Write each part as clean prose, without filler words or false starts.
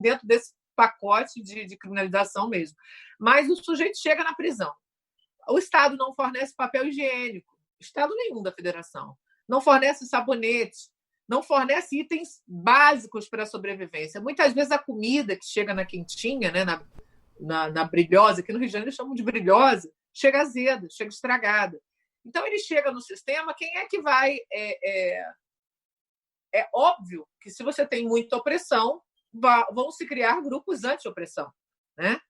dentro desse pacote de criminalização mesmo. Mas o sujeito chega na prisão. O Estado não fornece papel higiênico, Estado nenhum da Federação. Não fornece sabonete, não fornece itens básicos para a sobrevivência. Muitas vezes a comida que chega na quentinha, né, na brilhosa, aqui no Rio de Janeiro chamam de brilhosa, chega azeda, chega estragada. Então, ele chega no sistema, quem é que vai... É óbvio que se você tem muita opressão, vão se criar grupos anti-opressão, né?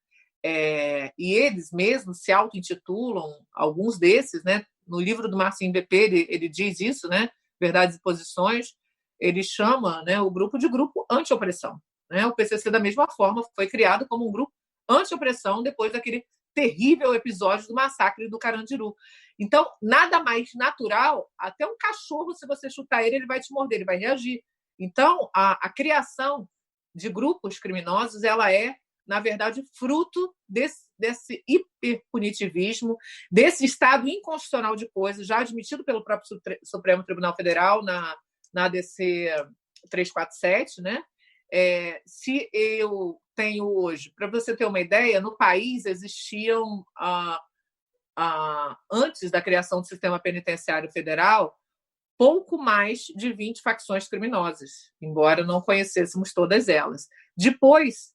E eles mesmos se auto-intitulam, alguns desses, né? No livro do Marcinho BP, ele diz isso, né? Verdades e Posições, ele chama, né, o grupo de grupo anti-opressão, né? O PCC, da mesma forma, foi criado como um grupo anti-opressão depois daquele terrível episódio do massacre do Carandiru. Então, nada mais natural, até um cachorro, se você chutar ele vai te morder, ele vai reagir. Então, a criação de grupos criminosos, ela é, na verdade, fruto desse hiperpunitivismo, desse estado inconstitucional de coisas, já admitido pelo próprio Supremo Tribunal Federal na ADC 347, né? Se eu tenho hoje, para você ter uma ideia, no país existiam, antes da criação do sistema penitenciário federal, pouco mais de 20 facções criminosas, embora não conhecêssemos todas elas. Depois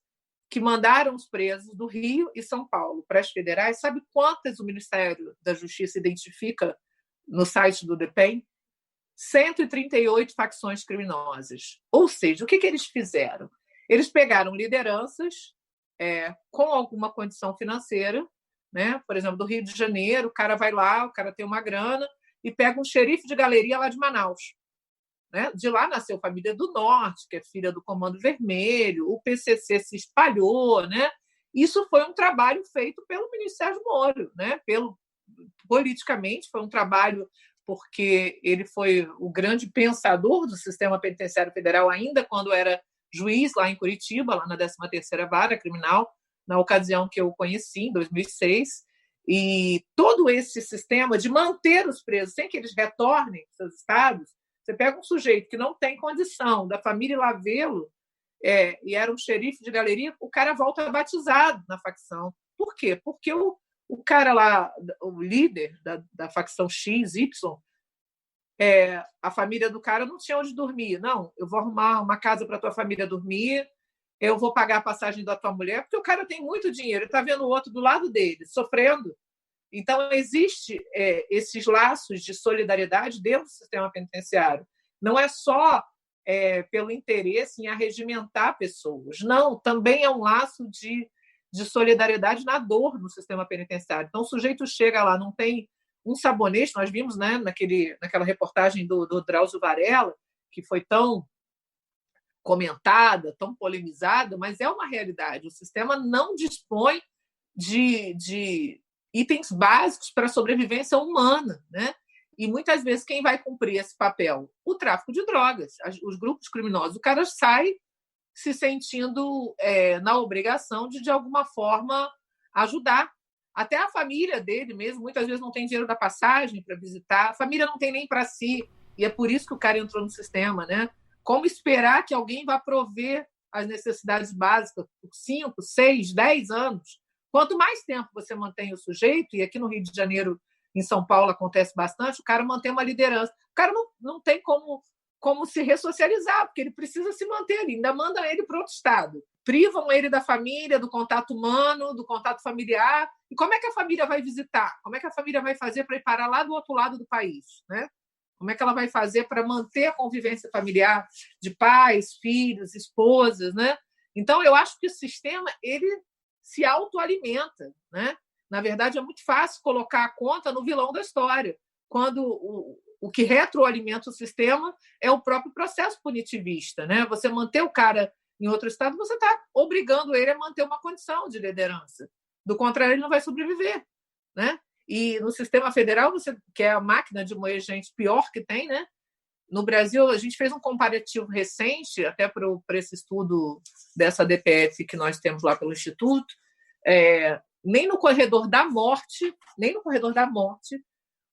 que mandaram os presos do Rio e São Paulo para as federais, sabe quantas o Ministério da Justiça identifica no site do DEPEN? 138 facções criminosas. Ou seja, o que eles fizeram? Eles pegaram lideranças com alguma condição financeira, né? Por exemplo, do Rio de Janeiro, o cara vai lá, o cara tem uma grana e pega um xerife de galeria lá de Manaus. Né? De lá nasceu a Família do Norte, que é filha do Comando Vermelho, o PCC se espalhou. Né? Isso foi um trabalho feito pelo Ministério Moro, né? Politicamente, foi um trabalho porque ele foi o grande pensador do sistema penitenciário federal, ainda quando era juiz lá em Curitiba, lá na 13ª Vara Criminal, na ocasião que eu o conheci, em 2006, e todo esse sistema de manter os presos sem que eles retornem para seus estados. Você pega um sujeito que não tem condição da família ir lá vê-lo, e era um xerife de galeria, o cara volta batizado na facção. Por quê? Porque o cara lá, o líder da facção X, Y, a família do cara não tinha onde dormir. Não, eu vou arrumar uma casa para tua família dormir, eu vou pagar a passagem da tua mulher, porque o cara tem muito dinheiro, ele está vendo o outro do lado dele, sofrendo. Então, existe esses laços de solidariedade dentro do sistema penitenciário. Não é só pelo interesse em arregimentar pessoas. Não, também é um laço de solidariedade na dor no sistema penitenciário. Então, o sujeito chega lá, não tem um sabonete, nós vimos, né, naquela reportagem do Drauzio Varela, que foi tão comentada, tão polemizada, mas é uma realidade. O sistema não dispõe de itens básicos para a sobrevivência humana, né? E muitas vezes quem vai cumprir esse papel? O tráfico de drogas, os grupos criminosos. O cara sai se sentindo na obrigação de alguma forma, ajudar. Até a família dele mesmo, muitas vezes não tem dinheiro da passagem para visitar, a família não tem nem para si, e é por isso que o cara entrou no sistema, né? Como esperar que alguém vá prover as necessidades básicas por 5, 6, 10 anos? Quanto mais tempo você mantém o sujeito, e aqui no Rio de Janeiro, em São Paulo acontece bastante, o cara mantém uma liderança. O cara não tem como se ressocializar, porque ele precisa se manter ali, ainda manda ele para outro estado. Privam ele da família, do contato humano, do contato familiar. E como é que a família vai visitar? Como é que a família vai fazer para ir parar lá do outro lado do país? Né? Como é que ela vai fazer para manter a convivência familiar de pais, filhos, esposas? Né? Então, eu acho que o sistema ele se autoalimenta. Né? Na verdade, é muito fácil colocar a conta no vilão da história, quando o que retroalimenta o sistema é o próprio processo punitivista. Né? Você manter o cara em outro estado, você está obrigando ele a manter uma condição de liderança. Do contrário, ele não vai sobreviver. Né? E no sistema federal, que é a máquina de moer gente pior que tem, né? No Brasil, a gente fez um comparativo recente, até para esse estudo dessa DPF que nós temos lá pelo Instituto, nem no corredor da morte,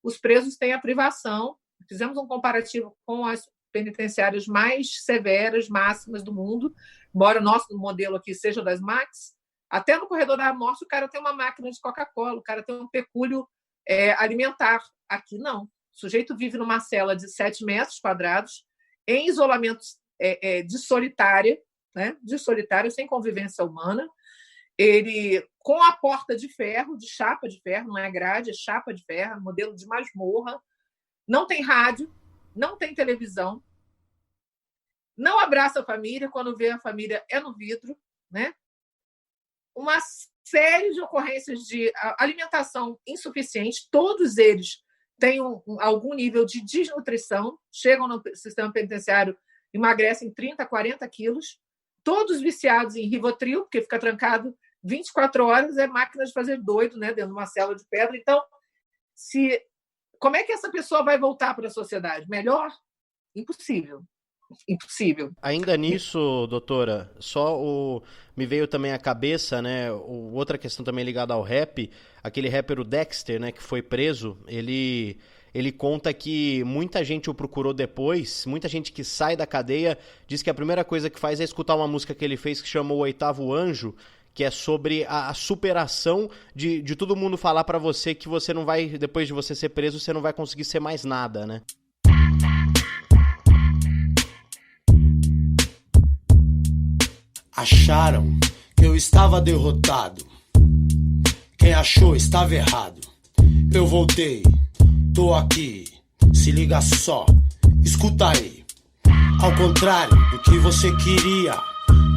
os presos têm a privação. Fizemos um comparativo com penitenciárias mais severas, máximas do mundo, embora o nosso modelo aqui seja das Max. Até no corredor da morte o cara tem uma máquina de Coca-Cola, o cara tem um pecúlio alimentar. Aqui não. O sujeito vive numa cela de 7 metros quadrados, em isolamento de solitária, né? De solitária, sem convivência humana. Ele, com a porta de ferro, de chapa de ferro, não é grade, é chapa de ferro, modelo de masmorra, não tem rádio, não tem televisão, não abraça a família, quando vê a família é no vidro, né? Uma série de ocorrências de alimentação insuficiente, todos eles têm algum nível de desnutrição, chegam no sistema penitenciário, emagrecem 30, 40 quilos, todos viciados em Rivotril, porque fica trancado 24 horas, é máquina de fazer doido, né, dentro de uma cela de pedra. Então, como é que essa pessoa vai voltar para a sociedade? Melhor? Impossível. Impossível. Ainda nisso, doutora, me veio também à cabeça, né, outra questão também ligada ao rap, aquele rapper, o Dexter, né, que foi preso, ele conta que muita gente o procurou depois, muita gente que sai da cadeia diz que a primeira coisa que faz é escutar uma música que ele fez que chamou O Oitavo Anjo, que é sobre a superação de todo mundo falar pra você que você não vai, depois de você ser preso, você não vai conseguir ser mais nada, né? Acharam que eu estava derrotado. Quem achou estava errado. Eu voltei, tô aqui. Se liga só, escuta aí. Ao contrário do que você queria,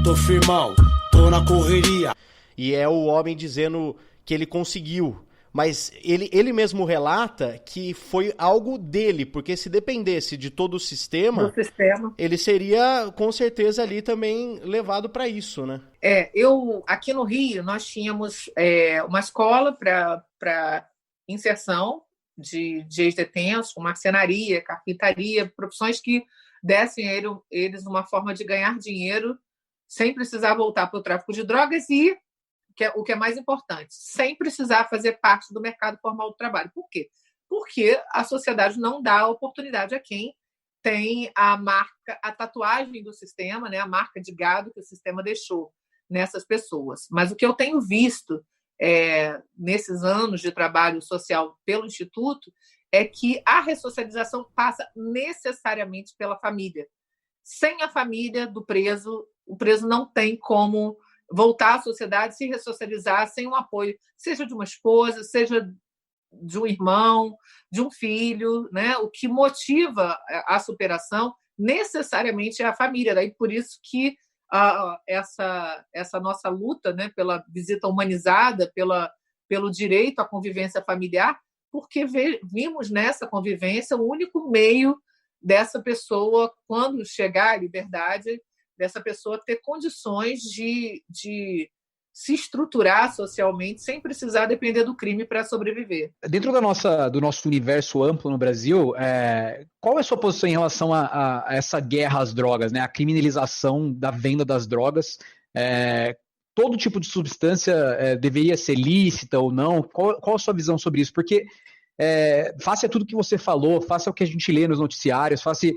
tô firmão, tô na correria. E é o homem dizendo que ele conseguiu. Mas ele mesmo relata que foi algo dele, porque se dependesse de todo o sistema, ele seria, com certeza, ali também levado para isso, né? Aqui no Rio, nós tínhamos uma escola para inserção de ex-detentos, com marcenaria, carpintaria, profissões que dessem eles uma forma de ganhar dinheiro sem precisar voltar para o tráfico de drogas e o que é mais importante, sem precisar fazer parte do mercado formal do trabalho. Por quê? Porque a sociedade não dá oportunidade a quem tem a tatuagem do sistema, né, a marca de gado que o sistema deixou nessas pessoas. Mas o que eu tenho visto nesses anos de trabalho social pelo Instituto é que a ressocialização passa necessariamente pela família. Sem a família do preso, o preso não tem como voltar à sociedade, se ressocializar sem um apoio, seja de uma esposa, seja de um irmão, de um filho, né? O que motiva a superação necessariamente é a família. Daí por isso que essa nossa luta, né, pela visita humanizada, pelo direito à convivência familiar, porque vimos nessa convivência o único meio dessa pessoa, quando chegar à liberdade, dessa pessoa ter condições de se estruturar socialmente sem precisar depender do crime para sobreviver. Dentro do nosso universo amplo no Brasil, qual é a sua posição em relação a essa guerra às drogas, né? A criminalização da venda das drogas? Todo tipo de substância deveria ser lícita ou não? Qual a sua visão sobre isso? Porque face a tudo que você falou, face ao que a gente lê nos noticiários, face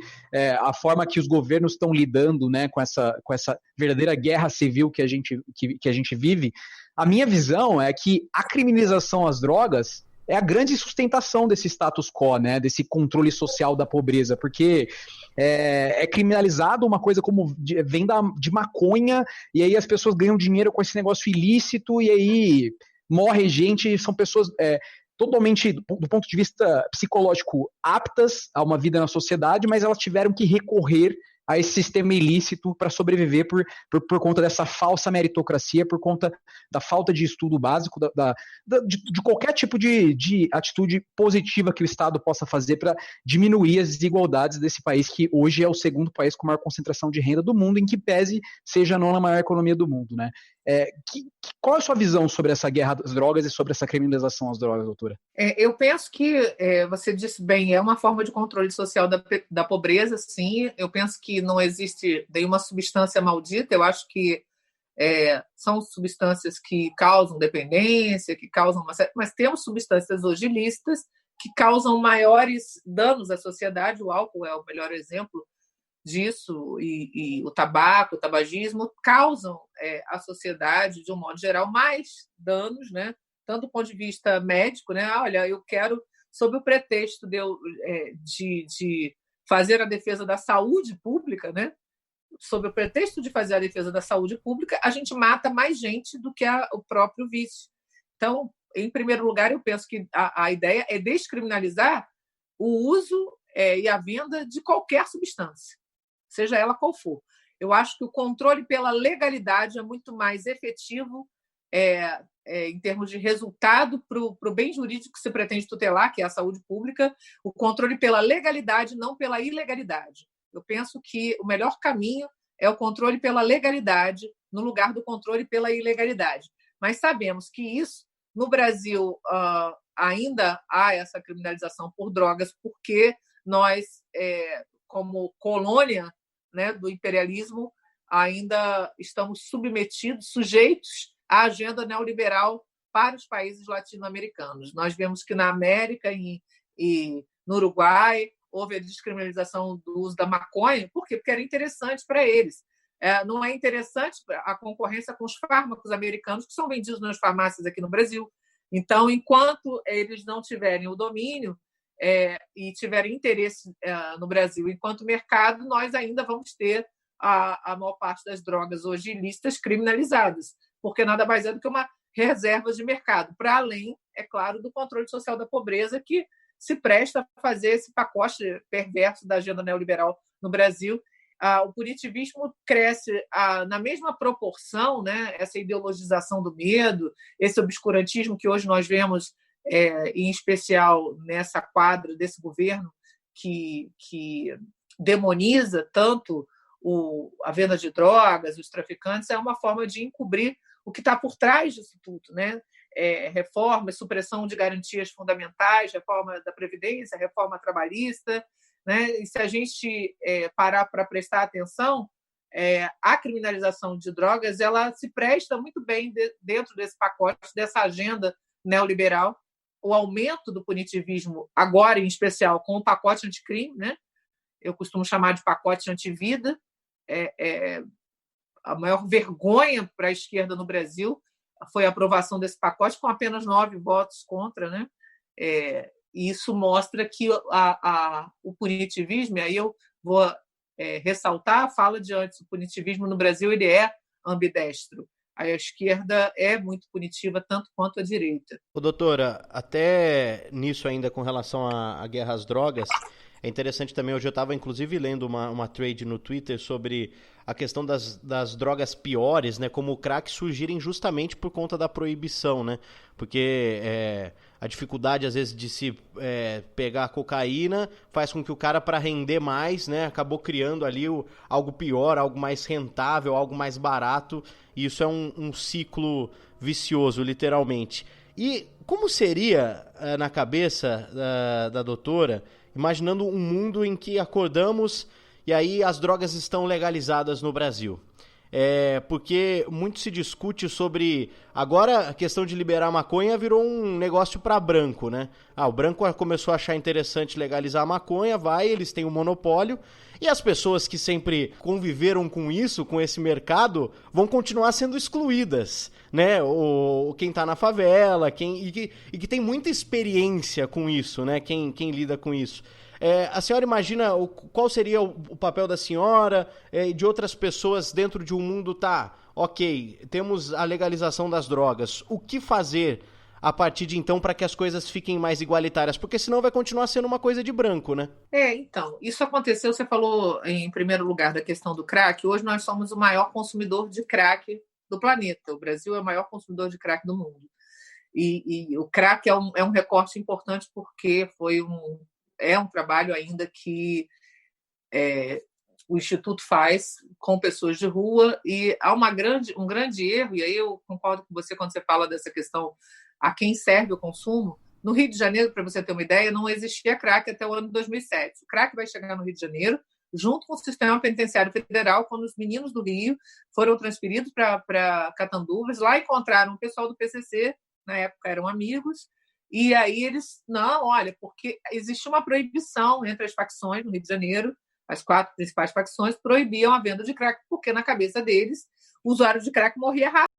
a forma que os governos estão lidando, né, com essa verdadeira guerra civil que a gente vive, a minha visão é que a criminalização às drogas é a grande sustentação desse status quo, né, desse controle social da pobreza, porque é criminalizado uma coisa como venda de maconha, e aí as pessoas ganham dinheiro com esse negócio ilícito, e aí morre gente, são pessoas totalmente, do ponto de vista psicológico, aptas a uma vida na sociedade, mas elas tiveram que recorrer a esse sistema ilícito para sobreviver por conta dessa falsa meritocracia, por conta da falta de estudo básico, de qualquer tipo de atitude positiva que o Estado possa fazer para diminuir as desigualdades desse país, que hoje é o segundo país com maior concentração de renda do mundo, em que pese seja a nona maior economia do mundo, né? Qual é a sua visão sobre essa guerra das drogas e sobre essa criminalização às drogas, doutora? Eu penso que, você disse bem, é uma forma de controle social da pobreza, sim. Eu penso que não existe nenhuma substância maldita. Eu acho que são substâncias que causam dependência, que causam mas temos substâncias hoje ilícitas que causam maiores danos à sociedade. O álcool é o melhor exemplo disso e o tabaco, o tabagismo, causam à sociedade, de um modo geral, mais danos, né? Tanto do ponto de vista médico, né? Olha, eu quero, sob o pretexto de fazer a defesa da saúde pública, né? Sob o pretexto de fazer a defesa da saúde pública, a gente mata mais gente do que o próprio vício. Então, em primeiro lugar, eu penso que a ideia é descriminalizar o uso e a venda de qualquer substância, seja ela qual for. Eu acho que o controle pela legalidade é muito mais efetivo em termos de resultado para o bem jurídico que se pretende tutelar, que é a saúde pública, o controle pela legalidade, não pela ilegalidade. Eu penso que o melhor caminho é o controle pela legalidade no lugar do controle pela ilegalidade. Mas sabemos que isso, no Brasil, ainda há essa criminalização por drogas, porque nós, como colônia, né, do imperialismo, ainda estamos sujeitos à agenda neoliberal para os países latino-americanos. Nós vemos que na América e no Uruguai houve a descriminalização do uso da maconha. Por quê? Porque era interessante para eles. Não é interessante a concorrência com os fármacos americanos que são vendidos nas farmácias aqui no Brasil. Então, enquanto eles não tiverem o domínio e tiverem interesse no Brasil enquanto mercado, nós ainda vamos ter a maior parte das drogas hoje ilícitas criminalizadas, porque nada mais é do que uma reserva de mercado, para além, é claro, do controle social da pobreza, que se presta a fazer esse pacote perverso da agenda neoliberal no Brasil. O punitivismo cresce na mesma proporção, né? Essa ideologização do medo, esse obscurantismo que hoje nós vemos, em especial nessa quadra desse governo que demoniza tanto a venda de drogas, os traficantes, é uma forma de encobrir o que está por trás disso tudo, né? Reforma, supressão de garantias fundamentais, reforma da Previdência, reforma trabalhista, né? E se a gente parar para prestar atenção, a criminalização de drogas ela se presta muito bem dentro desse pacote, dessa agenda neoliberal. O aumento do punitivismo, agora em especial com o pacote anticrime, né? Eu costumo chamar de pacote antivida, a maior vergonha para a esquerda no Brasil foi a aprovação desse pacote com apenas 9 votos contra, né? E isso mostra que o punitivismo, aí eu vou ressaltar a fala de antes, o punitivismo no Brasil ele é ambidestro. A esquerda é muito punitiva, tanto quanto a direita. Doutora, até nisso ainda com relação à guerra às drogas, é interessante também, hoje eu estava inclusive lendo uma trade no Twitter sobre a questão das drogas piores, né, como o crack surgirem justamente por conta da proibição, né, porque a dificuldade às vezes de se pegar a cocaína faz com que o cara, para render mais, né, acabou criando ali algo pior, algo mais rentável, algo mais barato, e isso é um ciclo vicioso, literalmente. E como seria na cabeça da doutora, imaginando um mundo em que acordamos e aí as drogas estão legalizadas no Brasil? Porque muito se discute sobre... Agora a questão de liberar a maconha virou um negócio para branco, né? O branco começou a achar interessante legalizar a maconha, eles têm um monopólio, e as pessoas que sempre conviveram com isso, com esse mercado, vão continuar sendo excluídas, né? Quem está na favela, e que tem muita experiência com isso, né? Quem lida com isso. A senhora imagina qual seria o papel da senhora e de outras pessoas dentro de um mundo, ok, temos a legalização das drogas, o que fazer a partir de então para que as coisas fiquem mais igualitárias? Porque senão vai continuar sendo uma coisa de branco, né? Então, isso aconteceu, você falou em primeiro lugar da questão do crack, hoje nós somos o maior consumidor de crack do planeta, o Brasil é o maior consumidor de crack do mundo. E o crack é um recorte importante porque é um trabalho ainda que o Instituto faz com pessoas de rua, e há um grande erro, e aí eu concordo com você quando você fala dessa questão a quem serve o consumo. No Rio de Janeiro, para você ter uma ideia, não existia crack até o ano de 2007. O crack vai chegar no Rio de Janeiro junto com o sistema penitenciário federal, quando os meninos do Rio foram transferidos para Catanduvas, lá encontraram o pessoal do PCC, na época eram amigos, e aí eles, porque existe uma proibição entre as facções no Rio de Janeiro As 4 principais facções proibiam a venda de crack, porque na cabeça deles, o usuário de crack morria rápido.